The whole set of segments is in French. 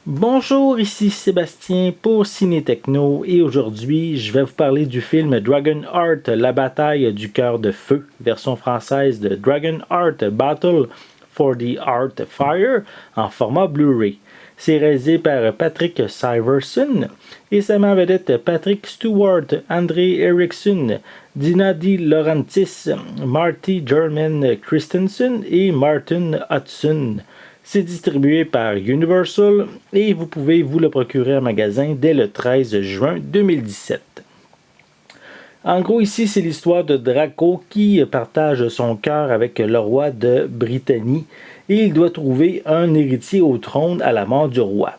Bonjour, ici Sébastien pour Ciné Techno et aujourd'hui je vais vous parler du film Dragonheart, la bataille du cœur de feu, version française de Dragonheart Battle for the Heart Fire en format Blu-ray. C'est réalisé par Patrick Syverson et ça met en vedette Patrick Stewart, André Eriksson, Dina De Laurentiis, Marty German Christensen et Martin Hudson. C'est distribué par Universal et vous pouvez vous le procurer en magasin dès le 13 juin 2017. En gros, ici, c'est l'histoire de Draco qui partage son cœur avec le roi de Brittany et il doit trouver un héritier au trône à la mort du roi.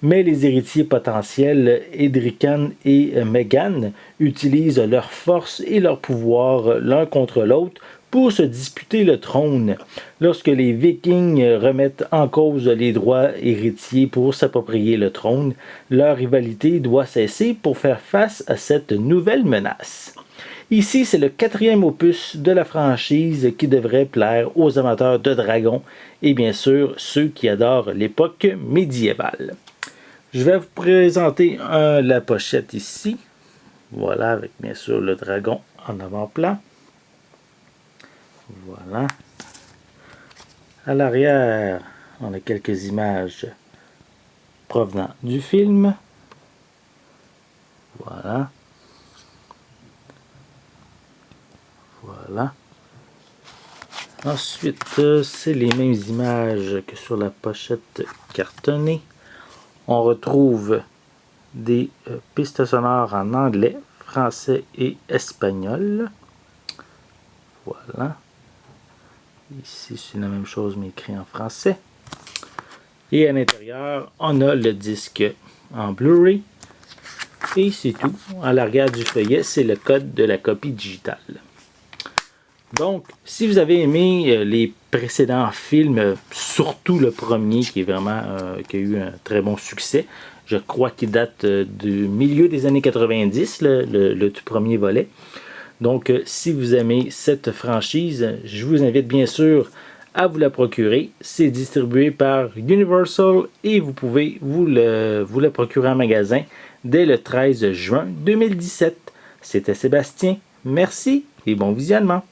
Mais les héritiers potentiels, Edrican et Megan, utilisent leurs forces et leurs pouvoirs l'un contre l'autre pour se disputer le trône. Lorsque les Vikings remettent en cause les droits héritiers pour s'approprier le trône, leur rivalité doit cesser pour faire face à cette nouvelle menace. Ici, c'est le 4e opus de la franchise qui devrait plaire aux amateurs de dragons et bien sûr ceux qui adorent l'époque médiévale. Je vais vous présenter la pochette ici. Voilà, avec bien sûr le dragon en avant-plan. Voilà. À l'arrière, on a quelques images provenant du film. Voilà. Voilà. Ensuite, c'est les mêmes images que sur la pochette cartonnée. On retrouve des pistes sonores en anglais, français et espagnol. Voilà. Ici, c'est la même chose, mais écrit en français. Et à l'intérieur, on a le disque en Blu-ray. Et c'est tout. À l'arrière du feuillet, c'est le code de la copie digitale. Donc, si vous avez aimé les précédents films, surtout le premier qui a eu un très bon succès, je crois qu'il date du milieu des années 90, le tout premier volet. Donc, si vous aimez cette franchise, je vous invite bien sûr à vous la procurer. C'est distribué par Universal et vous pouvez vous le procurer en magasin dès le 13 juin 2017. C'était Sébastien. Merci et bon visionnement.